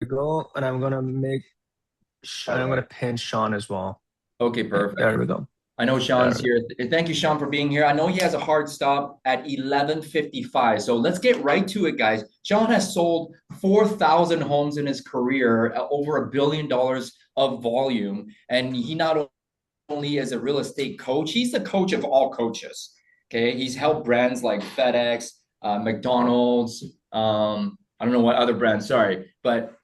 go. And I'm gonna make and All I'm right. gonna pin Sean as well. Okay, Okay, there perfect. we go. I know There Sean's we go. here. Thank you, Sean, for being here. I know he has a hard stop at 11:55. So let's get right to it, guys. Sean has sold 4,000 homes in his career, over $1 billion of volume. And he not only is a real estate coach, he's the coach of all coaches. Okay. He's helped brands like FedEx, McDonald's, I don't know what other brands, sorry. But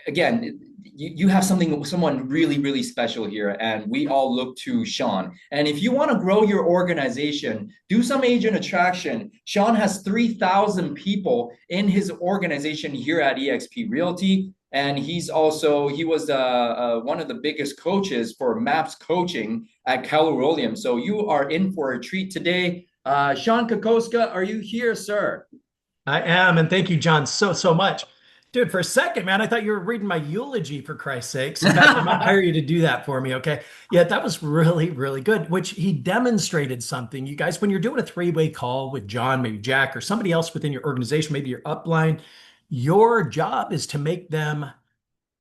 again, you have someone really, really special here, and we all look to Sean. And if you want to grow your organization, do some agent attraction. Sean has 3,000 people in his organization here at eXp Realty. And he was one of the biggest coaches for MAPS coaching at Keller Williams. So you are in for a treat today. Sean Kokoska, are you here, sir? I am, and thank you, John, so much. Dude, for a second, man, I thought you were reading my eulogy for Christ's sakes. In fact, I might hire you to do that for me, okay? Yeah, that was really, really good, which he demonstrated something. You guys, when you're doing a three-way call with John, maybe Jack, or somebody else within your organization, maybe your upline, your job is to make them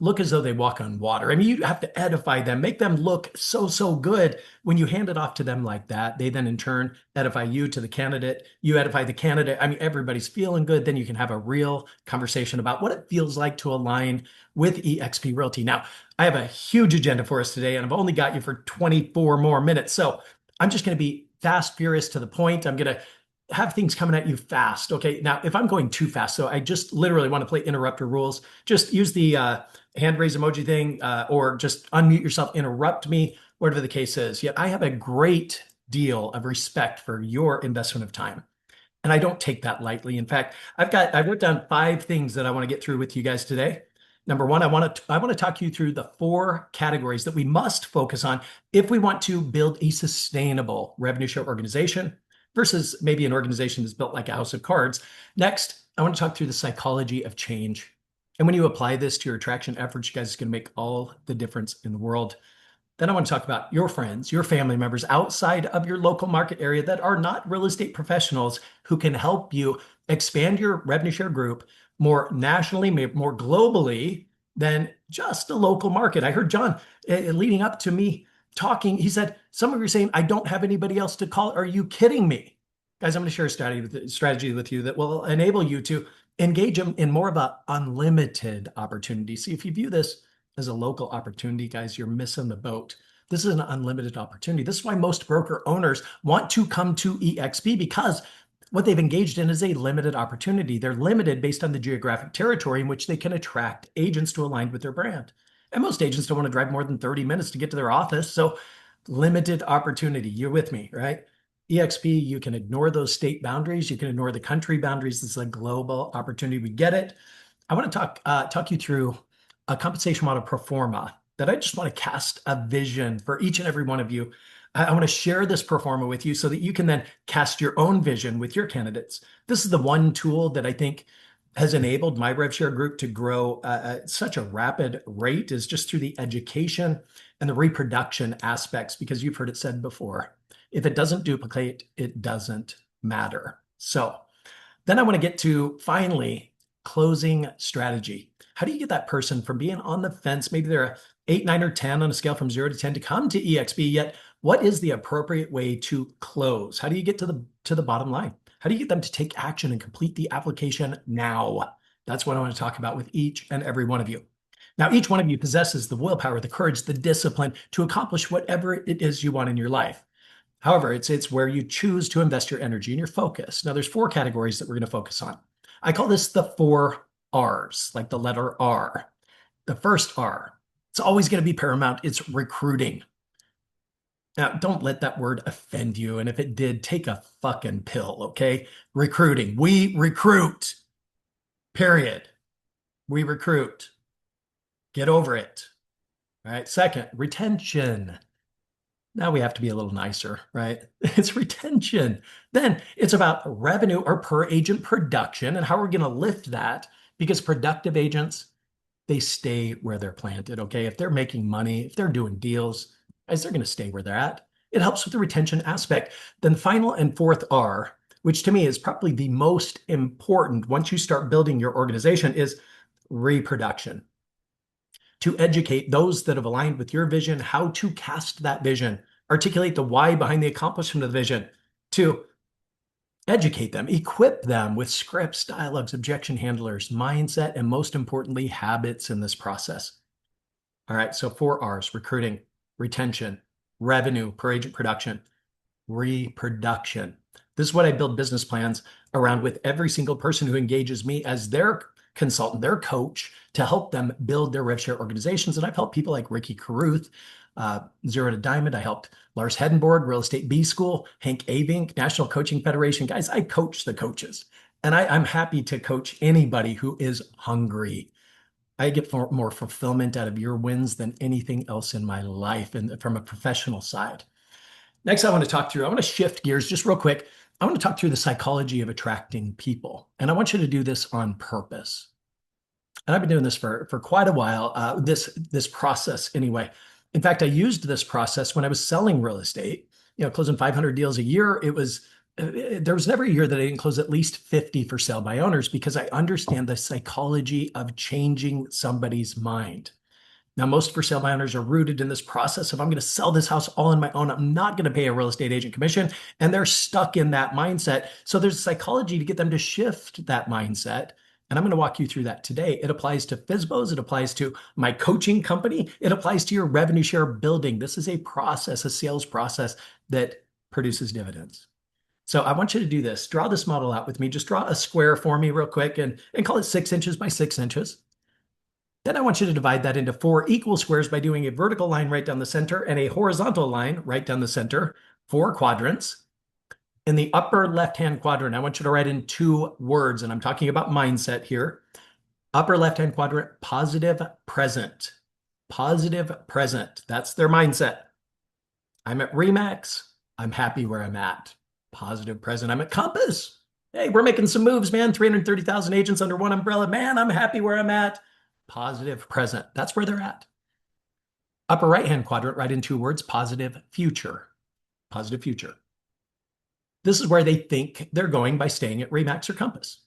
look as though they walk on water. I mean, you have to edify them, make them look so good. When you hand it off to them like that, they then in turn edify you to the candidate. You edify the candidate. I mean, everybody's feeling good. Then you can have a real conversation about what it feels like to align with eXp Realty. Now, I have a huge agenda for us today, and I've only got you for 24 more minutes. So I'm just going to be fast, furious to the point. I'm going to have things coming at you fast. Okay. Now, if I'm going too fast, so I just literally want to play interrupter rules, just use the hand raise emoji thing, or just unmute yourself, interrupt me, whatever the case is. Yet I have a great deal of respect for your investment of time. And I don't take that lightly. In fact, I wrote down 5 things that I want to get through with you guys today. Number one, I want to talk you through the 4 categories that we must focus on if we want to build a sustainable revenue share organization versus maybe an organization that's built like a house of cards. Next, I want to talk through the psychology of change. And when you apply this to your attraction efforts, you guys, it's going to make all the difference in the world. Then I want to talk about your friends, your family members outside of your local market area that are not real estate professionals who can help you expand your revenue share group more nationally, more globally than just a local market. I heard John leading up to me talking. He said, some of you are saying, I don't have anybody else to call. Are you kidding me? Guys, I'm going to share a strategy with you that will enable you to engage them in more of an unlimited opportunity. See, if you view this as a local opportunity, guys, you're missing the boat. This is an unlimited opportunity. This is why most broker owners want to come to eXp, because what they've engaged in is a limited opportunity. They're limited based on the geographic territory in which they can attract agents to align with their brand. And most agents don't want to drive more than 30 minutes to get to their office. So limited opportunity. You're with me, right? EXP, you can ignore those state boundaries. You can ignore the country boundaries. This is a global opportunity. We get it. I want to talk you through a compensation model pro forma that I just want to cast a vision for each and every one of you. I want to share this pro forma with you so that you can then cast your own vision with your candidates. This is the one tool that I think has enabled my RevShare group to grow at such a rapid rate, is just through the education and the reproduction aspects, because you've heard it said before, if it doesn't duplicate, it doesn't matter. So then I want to get to finally closing strategy. How do you get that person from being on the fence? Maybe they're a 8, 9, or 10 on a scale from 0 to 10 to come to EXP, yet what is the appropriate way to close? How do you get to the bottom line? How do you get them to take action and complete the application now? That's what I want to talk about with each and every one of you. Now, each one of you possesses the willpower, the courage, the discipline to accomplish whatever it is you want in your life. However, it's where you choose to invest your energy and your focus. Now, there's 4 categories that we're going to focus on. I call this the 4 R's, like the letter R. The first R, it's always going to be paramount. It's recruiting. Now, don't let that word offend you. And if it did, take a fucking pill, okay? Recruiting. We recruit, period. We recruit. Get over it. All right. Second, retention. Now we have to be a little nicer, right? It's retention. Then it's about revenue or per agent production and how we're going to lift that, because productive agents, they stay where they're planted, okay? If they're making money, if they're doing deals, guys, they're going to stay where they're at. It helps with the retention aspect. Then final and fourth R, which to me is probably the most important once you start building your organization, is reproduction. To educate those that have aligned with your vision, how to cast that vision, articulate the why behind the accomplishment of the vision, to educate them, equip them with scripts, dialogues, objection handlers, mindset, and most importantly, habits in this process. All right, so 4 R's: recruiting, retention, revenue per agent production, reproduction. This is what I build business plans around with every single person who engages me as their consultant, their coach, to help them build their rev share organizations. And I've helped people like Ricky Carruth, Zero to Diamond. I helped Lars Hedenborg, Real Estate B School, Hank Avink, National Coaching Federation. Guys, I coach the coaches. And I'm happy to coach anybody who is hungry. I get more fulfillment out of your wins than anything else in my life, and from a professional side. Next, I want to shift gears just real quick. I want to talk through the psychology of attracting people. And I want you to do this on purpose. And I've been doing this for quite a while, this process anyway. In fact, I used this process when I was selling real estate, closing 500 deals a year. There was never a year that I didn't close at least 50 for sale by owners, because I understand the psychology of changing somebody's mind. Now, most for sale by owners are rooted in this process of, I'm going to sell this house all on my own. I'm not going to pay a real estate agent commission. And they're stuck in that mindset. So there's psychology to get them to shift that mindset. And I'm going to walk you through that today. It applies to FSBOs. It applies to my coaching company. It applies to your revenue share building. This is a process, a sales process that produces dividends. So I want you to do this. Draw this model out with me. Just draw a square for me real quick and call it 6 inches by 6 inches. Then I want you to divide that into 4 equal squares by doing a vertical line right down the center and a horizontal line right down the center, 4 quadrants. In the upper left-hand quadrant, I want you to write in 2 words, and I'm talking about mindset here. Upper left-hand quadrant, positive present. Positive present. That's their mindset. I'm at Remax. I'm happy where I'm at. Positive present. I'm at Compass. Hey, we're making some moves, man. 330,000 agents under one umbrella. Man, I'm happy where I'm at. Positive present. That's where they're at. Upper right-hand quadrant, write in 2 words, positive future. Positive future. This is where they think they're going by staying at Remax or Compass.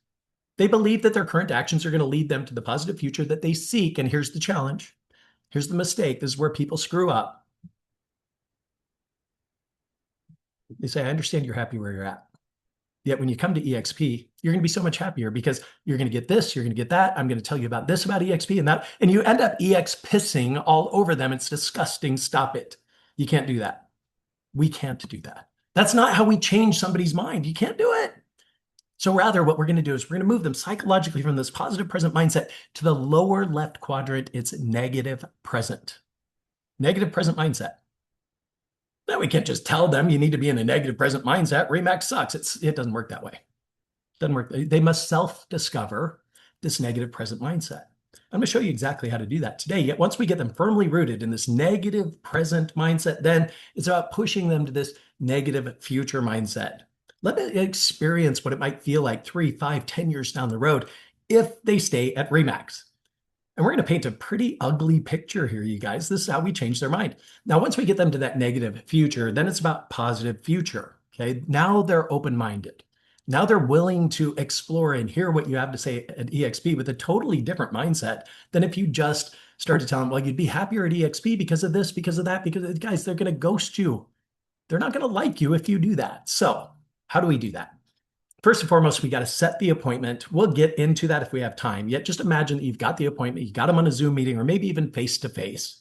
They believe that their current actions are going to lead them to the positive future that they seek. And here's the challenge. Here's the mistake. This is where people screw up. They say, I understand you're happy where you're at. Yet when you come to EXP, you're going to be so much happier because you're going to get this, you're going to get that. I'm going to tell you about this about EXP and that. And you end up EX pissing all over them. It's disgusting. Stop it. You can't do that. We can't do that. That's not how we change somebody's mind. You can't do it. So rather, what we're going to do is we're going to move them psychologically from this positive present mindset to the lower left quadrant. It's negative present. Negative present mindset. Now, we can't just tell them you need to be in a negative present mindset. Remax sucks. It doesn't work that way. It doesn't work. They must self-discover this negative present mindset. I'm going to show you exactly how to do that today. Yet once we get them firmly rooted in this negative present mindset, then it's about pushing them to this negative future mindset. Let them experience what it might feel like 3, 5, 10 years down the road if they stay at Remax. And we're going to paint a pretty ugly picture here, you guys. This is how we change their mind. Now, once we get them to that negative future, then it's about positive future. Okay. Now they're open-minded. Now they're willing to explore and hear what you have to say at EXP with a totally different mindset than if you just start to tell them, well, you'd be happier at EXP because of this, because of that, because guys, they're going to ghost you. They're not going to like you if you do that. So how do we do that? First and foremost, we got to set the appointment. We'll get into that if we have time. Yet just imagine that you've got the appointment, you got them on a Zoom meeting or maybe even face-to-face.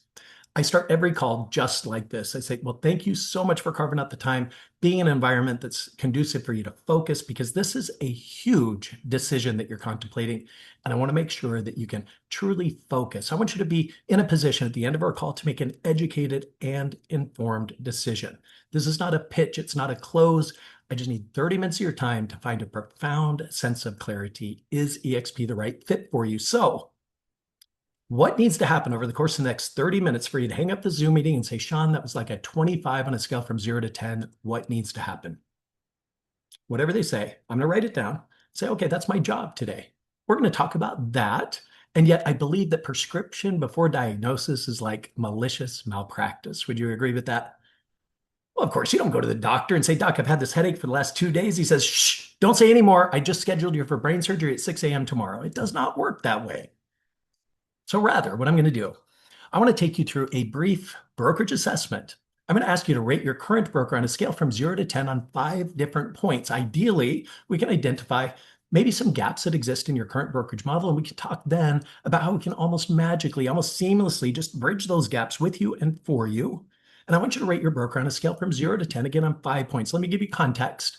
I start every call just like this. I say, well, thank you so much for carving out the time, being in an environment that's conducive for you to focus, because this is a huge decision that you're contemplating. And I want to make sure that you can truly focus. I want you to be in a position at the end of our call to make an educated and informed decision. This is not a pitch. It's not a close. I just need 30 minutes of your time to find a profound sense of clarity. Is EXP the right fit for you? So what needs to happen over the course of the next 30 minutes for you to hang up the Zoom meeting and say, Sean, that was like a 25 on a scale from 0 to 10. What needs to happen? Whatever they say, I'm going to write it down. Say, okay, that's my job today. We're going to talk about that. And yet I believe that prescription before diagnosis is like malicious malpractice. Would you agree with that? Well, of course, you don't go to the doctor and say, Doc, I've had this headache for the last 2 days. He says, shh, don't say anymore. I just scheduled you for brain surgery at 6 a.m. tomorrow. It does not work that way. So rather, what I'm going to do, I want to take you through a brief brokerage assessment. I'm going to ask you to rate your current broker on a scale from 0 to 10 on 5 different points. Ideally, we can identify maybe some gaps that exist in your current brokerage model, and we can talk then about how we can almost magically, almost seamlessly just bridge those gaps with you and for you. And I want you to rate your broker on a scale from 0 to 10, again on 5 points. Let me give you context.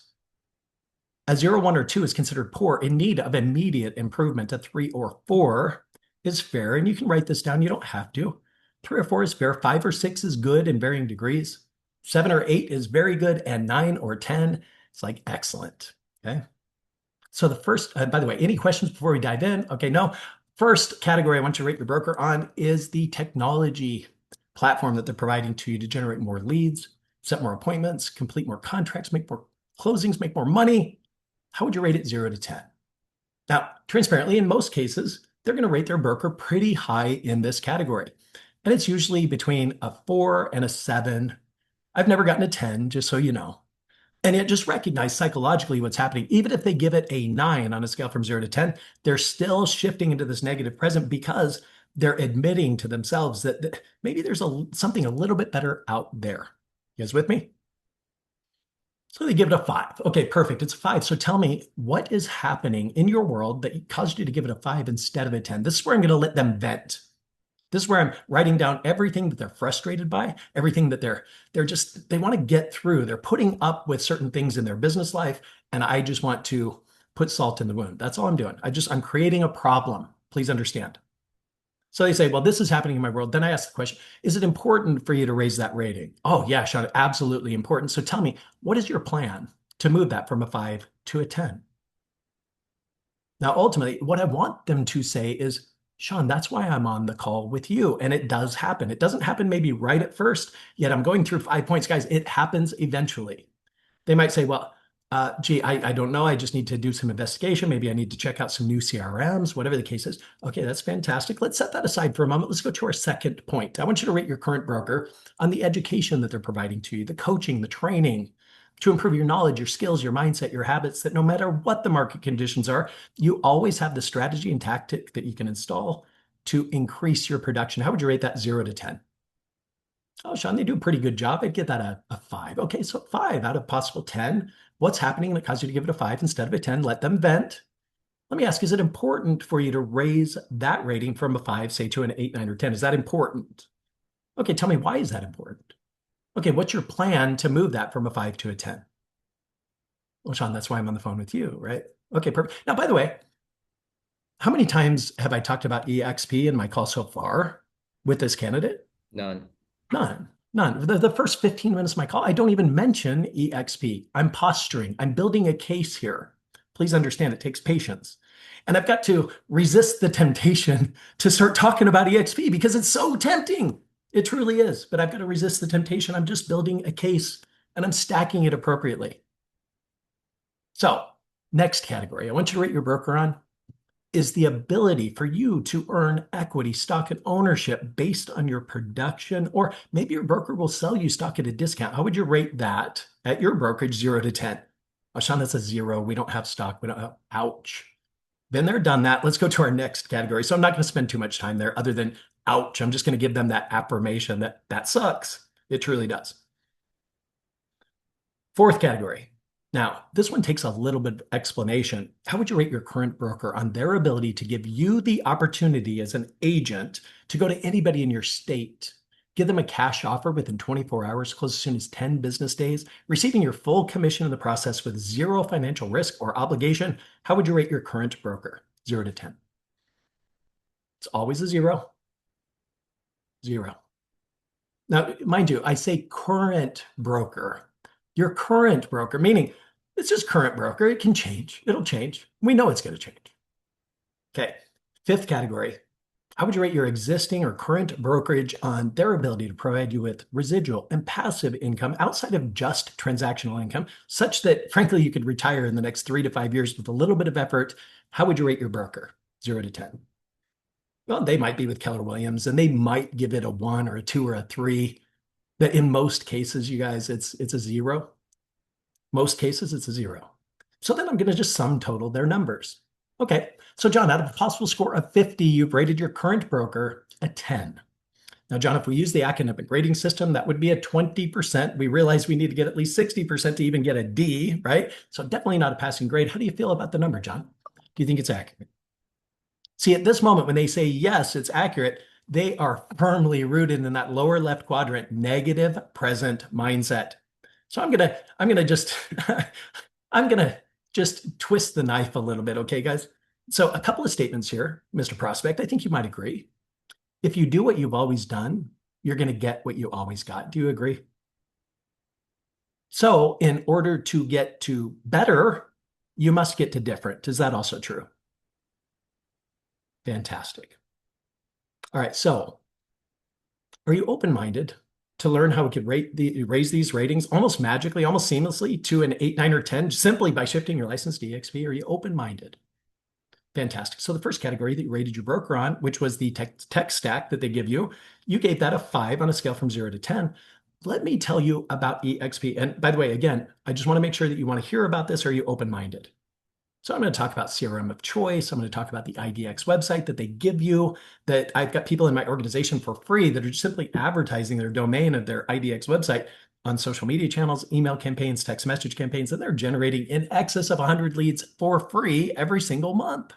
A 0, 1, or 2 is considered poor, in need of immediate improvement. A 3 or 4 is fair, and you can write this down. You don't have to. 3 or 4 is fair. 5 or 6 is good in varying degrees. 7 or 8 is very good, and 9 or 10 is like excellent. Okay. So the first, by the way, any questions before we dive in? Okay, no. First category I want you to rate your broker on is the technology platform that they're providing to you to generate more leads, set more appointments, complete more contracts, make more closings, make more money. How would you rate it 0 to 10? Now, transparently, in most cases, they're going to rate their broker pretty high in this category. And it's usually between a 4 and a 7. I've never gotten a 10, just so you know. And yet just recognize psychologically what's happening. Even if they give it a 9 on a scale from 0 to 10, they're still shifting into this negative present because they're admitting to themselves that maybe there's something a little bit better out there. You guys with me? So they give it a 5. Okay, perfect. It's a 5. So tell me, what is happening in your world that caused you to give it a 5 instead of a 10? This is where I'm going to let them vent. This is where I'm writing down everything that they're frustrated by, everything that they want to get through. They're putting up with certain things in their business life, and I just want to put salt in the wound. That's all I'm doing. I'm creating a problem. Please understand. So they say, well, this is happening in my world. Then I ask the question, is it important for you to raise that rating? Oh, yeah, Sean, absolutely important. So tell me, what is your plan to move that from a 5 to a 10? Now, ultimately, what I want them to say is, Sean, that's why I'm on the call with you. And it does happen. It doesn't happen maybe right at first, yet I'm going through 5 points. Guys, it happens eventually. They might say, well, gee, I don't know. I just need to do some investigation. Maybe I need to check out some new CRMs, whatever the case is. Okay, that's fantastic. Let's set that aside for a moment. Let's go to our second point. I want you to rate your current broker on the education that they're providing to you, the coaching, the training to improve your knowledge, your skills, your mindset, your habits, that no matter what the market conditions are, you always have the strategy and tactic that you can install to increase your production. How would you rate that 0 to 10? Oh, Sean, they do a pretty good job. I'd give that a 5. Okay, so 5 out of possible 10. What's happening that caused you to give it a 5 instead of a 10? Let them vent. Let me ask, is it important for you to raise that rating from a 5, say, to an 8, 9, or 10? Is that important? Okay, tell me, why is that important? Okay, what's your plan to move that from a 5 to a 10? Well, Sean, that's why I'm on the phone with you, right? Okay, perfect. Now, by the way, how many times have I talked about EXP in my call so far with this candidate? None. None. None. The first 15 minutes of my call, I don't even mention EXP. I'm posturing. I'm building a case here. Please understand, it takes patience. And I've got to resist the temptation to start talking about EXP because it's so tempting. It truly is. But I've got to resist the temptation. I'm just building a case and I'm stacking it appropriately. So, next category I want you to rate your broker on is the ability for you to earn equity, stock, and ownership based on your production, or maybe your broker will sell you stock at a discount. How would you rate that at your brokerage, 0 to 10? Oh, Sean, that's a 0. We don't have stock. We don't have, ouch. Been there, done that. Let's go to our next category. So I'm not going to spend too much time there other than ouch. I'm just going to give them that affirmation that sucks. It truly does. Fourth category. Now, this one takes a little bit of explanation. How would you rate your current broker on their ability to give you the opportunity as an agent to go to anybody in your state, give them a cash offer within 24 hours, close as soon as 10 business days, receiving your full commission in the process with 0 financial risk or obligation? How would you rate your current broker? 0 to 10. It's always a 0. 0. Now, mind you, I say current broker. Your current broker, meaning it's just current broker. It can change. It'll change. We know it's going to change. Okay. Fifth category. How would you rate your existing or current brokerage on their ability to provide you with residual and passive income outside of just transactional income, such that, frankly, you could retire in the next 3 to 5 years with a little bit of effort? How would you rate your broker? 0 to 10. Well, they might be with Keller Williams, and they might give it a 1 or a 2 or a 3. But in most cases, you guys, it's a 0. Most cases, it's a 0. So then I'm going to just sum total their numbers. Okay. So, John, out of a possible score of 50, you've rated your current broker a 10. Now, John, if we use the academic grading system, that would be a 20%. We realize we need to get at least 60% to even get a D, right? So definitely not a passing grade. How do you feel about the number, John? Do you think it's accurate? See, at this moment, when they say yes, it's accurate, they are firmly rooted in that lower left quadrant, negative present mindset. So I'm gonna just I'm gonna just twist the knife a little bit, okay, guys? So a couple of statements here, Mr. Prospect. I think you might agree. If you do what you've always done, you're going to get what you always got. Do you agree? So, in order to get to better, you must get to different. Is that also true? Fantastic. All right. So, are you open-minded to learn how we could raise these ratings almost magically, almost seamlessly to an 8, 9, or 10 simply by shifting your license to EXP? Are you open-minded? Fantastic. So the first category that you rated your broker on, which was the tech stack that they give you, you gave that a 5 on a scale from 0 to 10. Let me tell you about EXP. And by the way, again, I just want to make sure that you want to hear about this. Or are you open-minded? So I'm going to talk about CRM of choice. I'm going to talk about the IDX website that they give you, that I've got people in my organization for free that are just simply advertising their domain of their IDX website on social media channels, email campaigns, text message campaigns, and they're generating in excess of 100 leads for free every single month.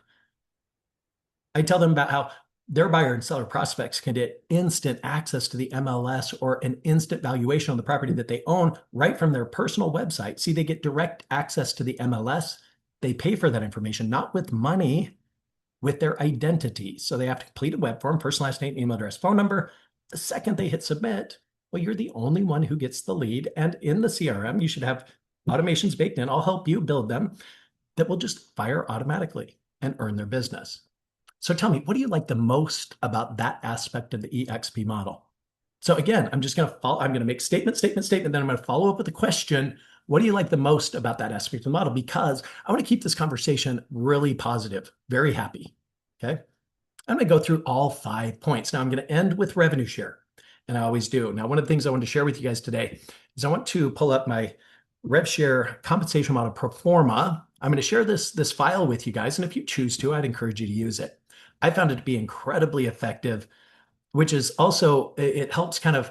I tell them about how their buyer and seller prospects can get instant access to the MLS or an instant valuation on the property that they own right from their personal website. See, they get direct access to the MLS. They pay for that information, not with money, with their identity. So they have to complete a web form, first, last name, email address, phone number. The second they hit submit, well, you're the only one who gets the lead. And in the CRM, you should have automations baked in. I'll help you build them that will just fire automatically and earn their business. So tell me, what do you like the most about that aspect of the EXP model? So again, I'm going to make statement, then I'm going to follow up with a question. What do you like the most about that aspect of the model? Because I want to keep this conversation really positive, very happy. Okay. I'm going to go through all 5 points. Now I'm going to end with revenue share, and I always do. Now, one of the things I want to share with you guys today is I want to pull up my rev share compensation model pro forma. I'm going to share this file with you guys, and if you choose to, I'd encourage you to use it. I found it to be incredibly effective, which is also, it helps kind of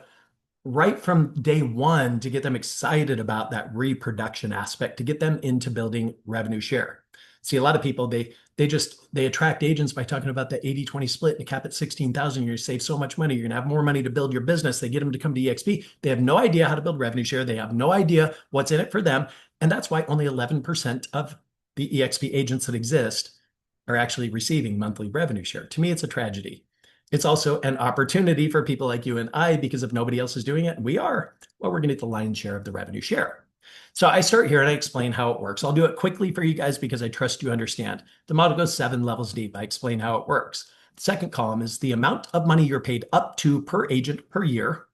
right from day one to get them excited about that reproduction aspect, to get them into building revenue share. See, a lot of people, they attract agents by talking about the 80-20 split and a cap at 16,000. You're going to save so much money. You're going to have more money to build your business. They get them to come to EXP. They have no idea how to build revenue share. They have no idea what's in it for them. And that's why only 11% of the EXP agents that exist are actually receiving monthly revenue share. To me, it's a tragedy. It's also an opportunity for people like you and I, because if nobody else is doing it, we are, well, we're going to get the lion's share of the revenue share. So I start here and I explain how it works. I'll do it quickly for you guys because I trust you understand. The model goes 7 levels deep. I explain how it works. The second column is the amount of money you're paid up to per agent per year.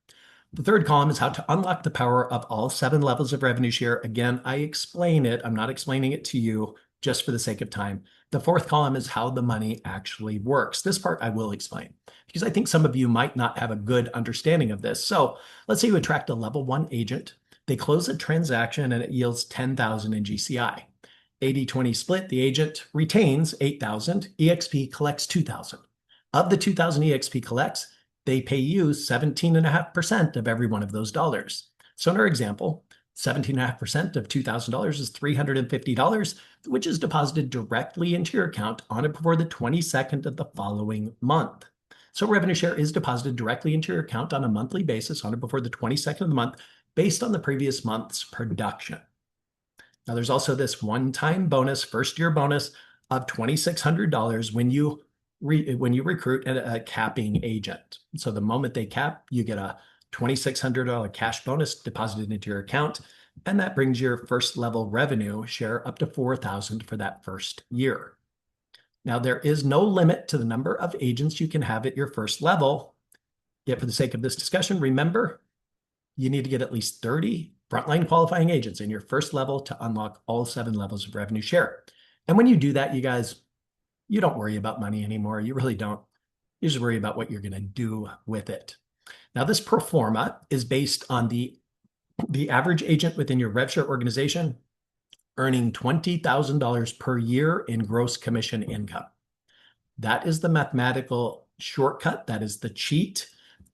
The third column is how to unlock the power of all 7 levels of revenue share. Again, I explain it. I'm not explaining it to you just for the sake of time. The fourth column is how the money actually works. This part I will explain because I think some of you might not have a good understanding of this. So let's say you attract a level 1 agent. They close a transaction and it yields 10,000 in GCI. 80-20 split, the agent retains 8,000. EXP collects 2,000. Of the 2,000 EXP collects, they pay you 17.5% of every one of those dollars. So in our example, 17.5% of $2,000 is $350, which is deposited directly into your account on or before the 22nd of the following month. So revenue share is deposited directly into your account on a monthly basis on or before the 22nd of the month based on the previous month's production. Now, there's also this one-time bonus, first-year bonus of $2,600 when you recruit a capping agent. So the moment they cap, you get a $2,600 cash bonus deposited into your account, and that brings your first level revenue share up to $4,000 for that first year. Now, there is no limit to the number of agents you can have at your first level. Yet for the sake of this discussion, remember, you need to get at least 30 frontline qualifying agents in your first level to unlock all 7 levels of revenue share. And when you do that, you guys, you don't worry about money anymore. You really don't. You just worry about what you're going to do with it. Now, this pro forma is based on the average agent within your RevShare organization earning $20,000 per year in gross commission income. That is the mathematical shortcut. That is the cheat.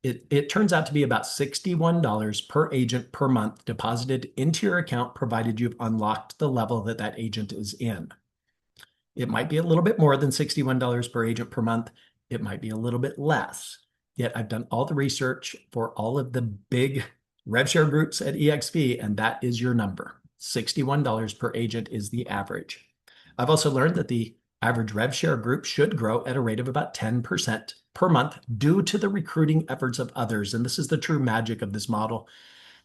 It turns out to be about $61 per agent per month deposited into your account, provided you've unlocked the level that that agent is in. It might be a little bit more than $61 per agent per month. It might be a little bit less. Yet I've done all the research for all of the big rev share groups at EXP, and that is your number. $61 per agent is the average. I've also learned that the average rev share group should grow at a rate of about 10% per month due to the recruiting efforts of others. And this is the true magic of this model.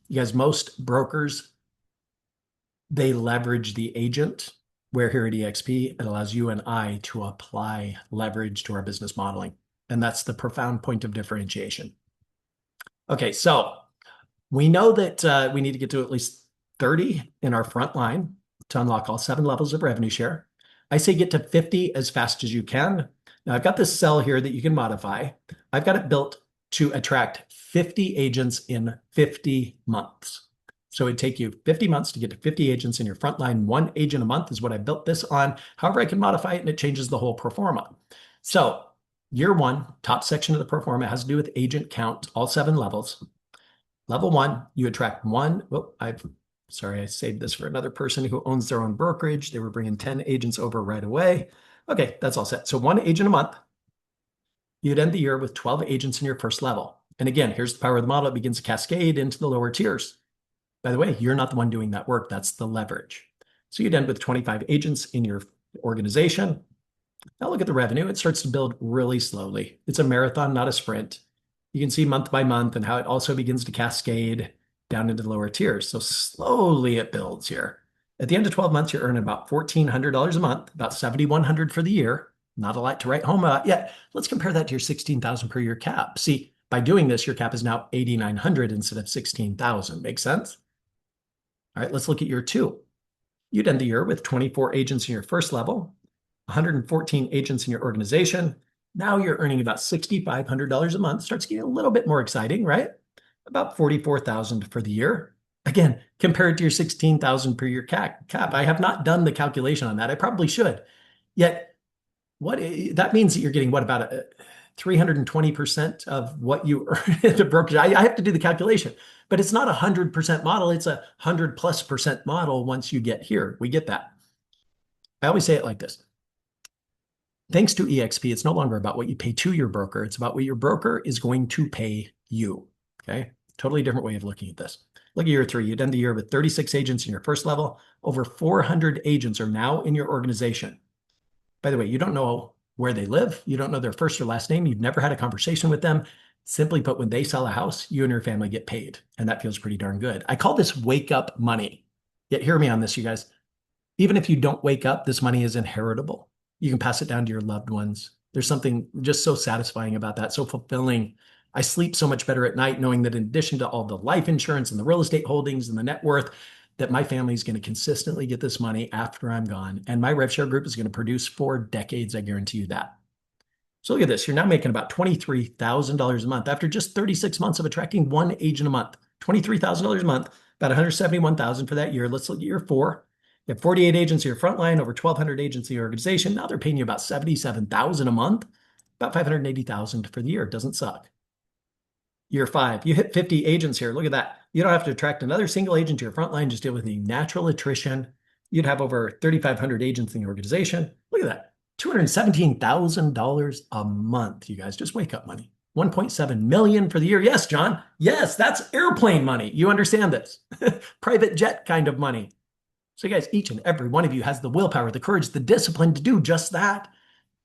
You guys, most brokers, they leverage the agent, where here at EXP, it allows you and I to apply leverage to our business modeling. And that's the profound point of differentiation. Okay, so we know that we need to get to at least 30 in our front line to unlock all 7 levels of revenue share. I say get to 50 as fast as you can. Now I've got this cell here that you can modify. I've got it built to attract 50 agents in 50 months. So it'd take you 50 months to get to 50 agents in your front line. 1 agent a month is what I built this on. However, I can modify it and it changes the whole pro forma. So year 1, top section of the pro forma has to do with agent count, all 7 levels. Level 1, you attract 1. Oh, I saved this for another person who owns their own brokerage. They were bringing 10 agents over right away. Okay, that's all set. So 1 agent a month. You'd end the year with 12 agents in your first level. And again, here's the power of the model. It begins to cascade into the lower tiers. By the way, you're not the one doing that work. That's the leverage. So you'd end with 25 agents in your organization. Now look at the revenue. It starts to build really slowly. It's a marathon, not a sprint. You can see month by month and how it also begins to cascade down into the lower tiers. So slowly it builds here. At the end of 12 months, you're earning about $1,400 a month, about $7,100 for the year. Not a lot to write home about yet. Let's compare that to your $16,000 per year cap. See, by doing this, your cap is now $8,900 instead of $16,000. Make sense? All right, let's look at year 2. You'd end the year with 24 agents in your first level, 114 agents in your organization. Now you're earning about $6,500 a month. Starts getting a little bit more exciting, right? About $44,000 for the year. Again, compared to your $16,000 per year cap. I have not done the calculation on that. I probably should. Yet, that means that you're getting what, about 320% of what you earn at the brokerage. I have to do the calculation, but it's not a 100% model. It's a 100+% model once you get here. We get that. I always say it like this. Thanks to EXP, it's no longer about what you pay to your broker. It's about what your broker is going to pay you. Okay? Totally different way of looking at this. Look at year 3. You'd end the year with 36 agents in your first level. Over 400 agents are now in your organization. By the way, you don't know where they live. You don't know their first or last name. You've never had a conversation with them. Simply put, when they sell a house, you and your family get paid. And that feels pretty darn good. I call this wake up money. Yet hear me on this, you guys. Even if you don't wake up, this money is inheritable. You can pass it down to your loved ones. There's something just so satisfying about that, so fulfilling. I sleep so much better at night knowing that in addition to all the life insurance and the real estate holdings and the net worth, that my family is going to consistently get this money after I'm gone. And my rev share group is going to produce for decades. I guarantee you that. So look at this. You're now making about $23,000 a month after just 36 months of attracting 1 agent a month. $23,000 a month, about $171,000 for that year. Let's look at year 4. You have 48 agents in your front line, over 1,200 agents in your organization. Now they're paying you about $77,000 a month, about $580,000 for the year. It doesn't suck. Year 5, you hit 50 agents here. Look at that. You don't have to attract another single agent to your front line. Just deal with the natural attrition. You'd have over 3,500 agents in the organization. Look at that. $217,000 a month, you guys. Just wake up money. $1.7 million for the year. Yes, John. Yes, that's airplane money. You understand this. Private jet kind of money. So you guys, each and every one of you has the willpower, the courage, the discipline to do just that.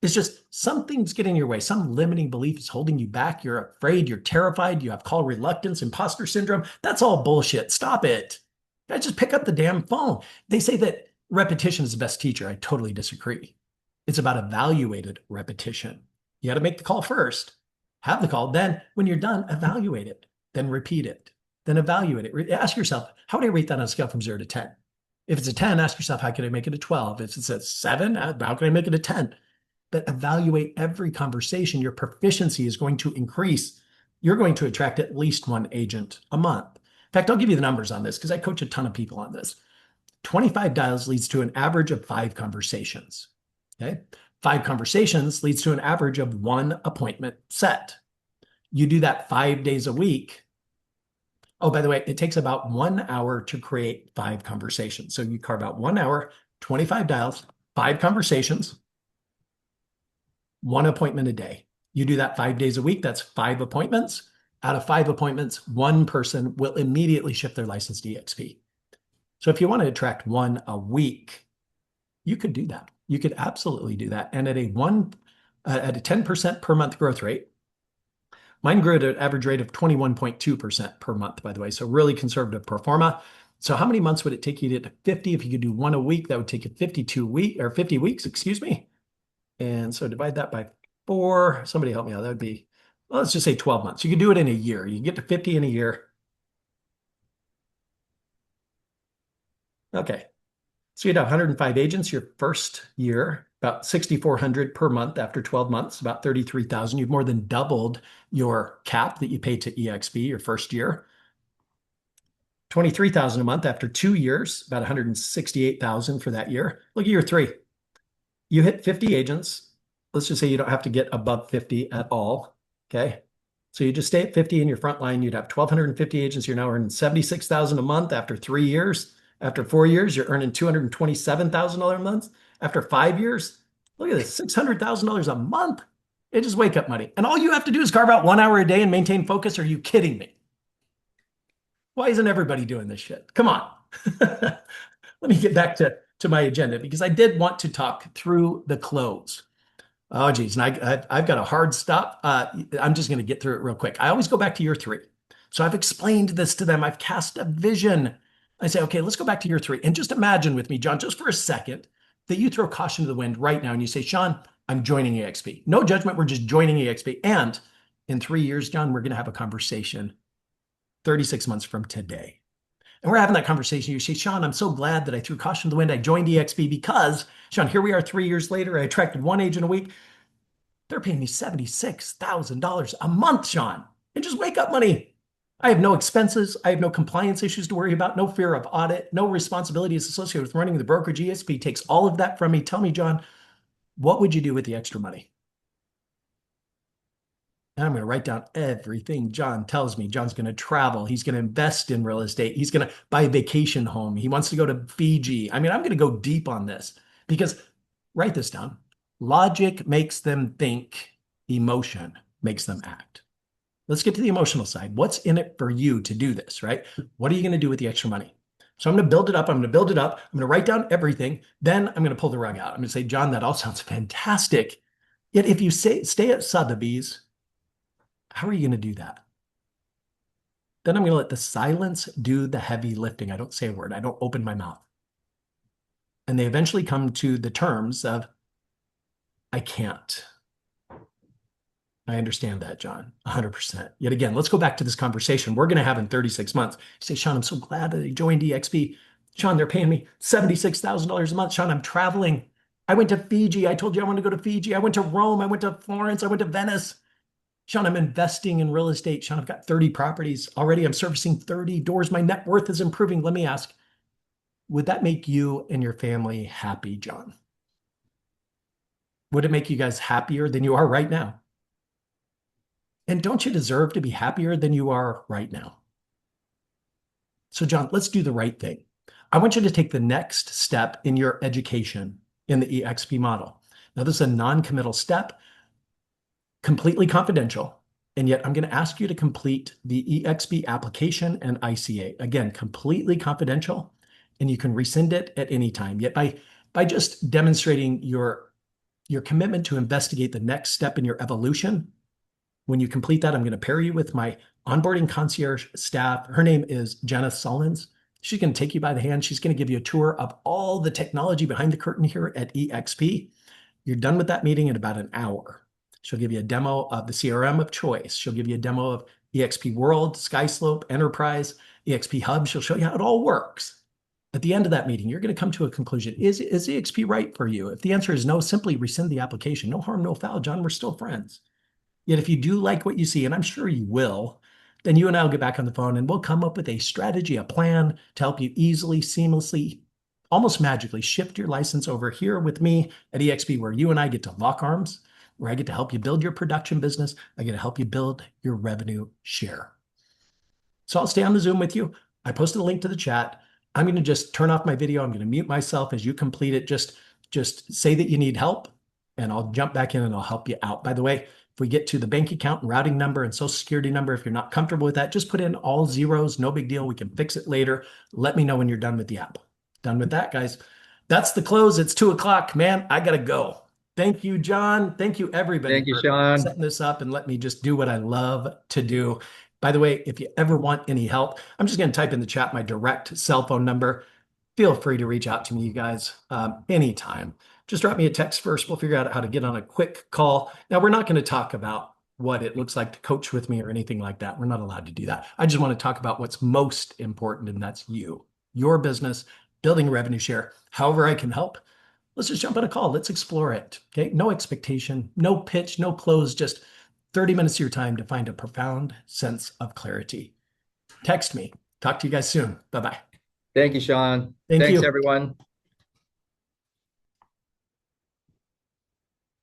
It's just something's getting in your way. Some limiting belief is holding you back. You're afraid, you're terrified, you have call reluctance, imposter syndrome. That's all bullshit. Stop it. Guys, just pick up the damn phone. They say that repetition is the best teacher. I totally disagree. It's about evaluated repetition. You got to make the call first, have the call. Then when you're done, evaluate it, then repeat it, then evaluate it. Ask yourself, how would I rate that on a scale from 0 to 10? If it's a 10, ask yourself, how can I make it a 12? If it's a 7, how can I make it a 10? But evaluate every conversation. Your proficiency is going to increase. You're going to attract at least 1 agent a month. In fact, I'll give you the numbers on this because I coach a ton of people on this. 25 dials leads to an average of 5 conversations. Okay. 5 conversations leads to an average of 1 appointment set. You do that 5 days a week. Oh, by the way, it takes about 1 hour to create 5 conversations. So you carve out 1 hour, 25 dials, 5 conversations, 1 appointment a day. You do that 5 days a week. That's 5 appointments. Out of 5 appointments, one person will immediately shift their license to EXP. So if you want to attract one a week, you could do that. You could absolutely do that. And at a 10% per month growth rate, mine grew at an average rate of 21.2% per month, by the way. So really conservative pro forma. So how many months would it take you to get to 50? If you could do one a week, that would take you 50 weeks, excuse me. And so divide that by 4. Somebody help me out. That would be, well, let's just say 12 months. You could do it in a year. You can get to 50 in a year. Okay. So you'd have 105 agents your first year, about 6,400 per month after 12 months, about 33,000. You've more than doubled your cap that you pay to EXP your first year. 23,000 a month after 2 years, about 168,000 for that year. Look at year 3. You hit 50 agents. Let's just say you don't have to get above 50 at all. Okay. So you just stay at 50 in your front line. You'd have 1,250 agents. You're now earning 76,000 a month after 3 years. After 4 years, you're earning $227,000 a month. After 5 years, look at this, $600,000 a month. It just wake up money. And all you have to do is carve out 1 hour a day and maintain focus. Are you kidding me? Why isn't everybody doing this shit? Come on. Let me get back to my agenda because I did want to talk through the close. Oh, geez. And I've got a hard stop. I'm just going to get through it real quick. I always go back to year 3. So I've explained this to them. I've cast a vision. I say, okay, let's go back to year 3. And just imagine with me, John, just for a second, that you throw caution to the wind right now and you say, Sean, I'm joining EXP. No judgment. We're just joining EXP. And in 3 years, John, we're going to have a conversation 36 months from today. And we're having that conversation. You say, Sean, I'm so glad that I threw caution to the wind. I joined EXP because, Sean, here we are 3 years later. I attracted 1 agent a week. They're paying me $76,000 a month, Sean. And just wake up money. I have no expenses. I have no compliance issues to worry about, no fear of audit, no responsibilities associated with running the brokerage. EXP takes all of that from me. Tell me, John, what would you do with the extra money? And I'm going to write down everything John tells me. John's going to travel. He's going to invest in real estate. He's going to buy a vacation home. He wants to go to Fiji. I mean, I'm going to go deep on this because write this down. Logic makes them think. Emotion makes them act. Let's get to the emotional side. What's in it for you to do this, right? What are you going to do with the extra money? So I'm going to build it up. I'm going to build it up. I'm going to write down everything. Then I'm going to pull the rug out. I'm going to say, John, that all sounds fantastic. Yet if you stay at Sotheby's, how are you going to do that? Then I'm going to let the silence do the heavy lifting. I don't say a word. I don't open my mouth. And they eventually come to the terms of, I can't. I understand that, John, 100%. Yet again, let's go back to this conversation we're going to have in 36 months. You say, Sean, I'm so glad that I joined EXP. Sean, they're paying me $76,000 a month. Sean, I'm traveling. I went to Fiji. I told you I want to go to Fiji. I went to Rome. I went to Florence. I went to Venice. Sean, I'm investing in real estate. Sean, I've got 30 properties already. I'm servicing 30 doors. My net worth is improving. Let me ask, would that make you and your family happy, John? Would it make you guys happier than you are right now? And don't you deserve to be happier than you are right now? So, John, let's do the right thing. I want you to take the next step in your education in the EXP model. Now, this is a non-committal step, completely confidential, and yet I'm going to ask you to complete the EXP application and ICA. Again, completely confidential, and you can rescind it at any time. Yet by just demonstrating your commitment to investigate the next step in your evolution, when you complete that, I'm going to pair you with my onboarding concierge staff. Her name is Jenna Sullins. She's going to take you by the hand. She's going to give you a tour of all the technology behind the curtain here at EXP. You're done with that meeting in about an hour. She'll give you a demo of the CRM of choice. She'll give you a demo of EXP World, Skyslope, Enterprise, EXP Hub. She'll show you how it all works. At the end of that meeting, you're going to come to a conclusion. Is EXP right for you? If the answer is no, simply rescind the application. No harm, no foul, John. We're still friends. Yet if you do like what you see, and I'm sure you will, then you and I will get back on the phone and we'll come up with a strategy, a plan to help you easily, seamlessly almost magically shift your license over here with me at EXP, where you and I get to lock arms, where I get to help you build your production business. I get to help you build your revenue share. So I'll stay on the Zoom with you. I posted a link to the chat. I'm going to just turn off my video. I'm going to mute myself as you complete it. Just say that you need help, and I'll jump back in and I'll help you out. By the way, if we get to the bank account and routing number and social security number, if you're not comfortable with that, just put in all zeros. No big deal. We can fix it later. Let me know when you're done with the app. Done with that, guys. That's the close. It's 2:00, man. I got to go. Thank you, John. Thank you, everybody, Thank you, for Sean. setting this up and let me just do what I love to do. By the way, if you ever want any help, I'm just going to type in the chat my direct cell phone number. Feel free to reach out to me, you guys, anytime. Just drop me a text first. We'll figure out how to get on a quick call. Now, we're not going to talk about what it looks like to coach with me or anything like that. We're not allowed to do that. I just want to talk about what's most important, and that's you, your business, building a revenue share. However I can help, let's just jump on a call. Let's explore it. Okay. No expectation, no pitch, no close, just 30 minutes of your time to find a profound sense of clarity. Text me. Talk to you guys soon. Bye-bye. Thank you, Sean. Thank Thanks, you. everyone.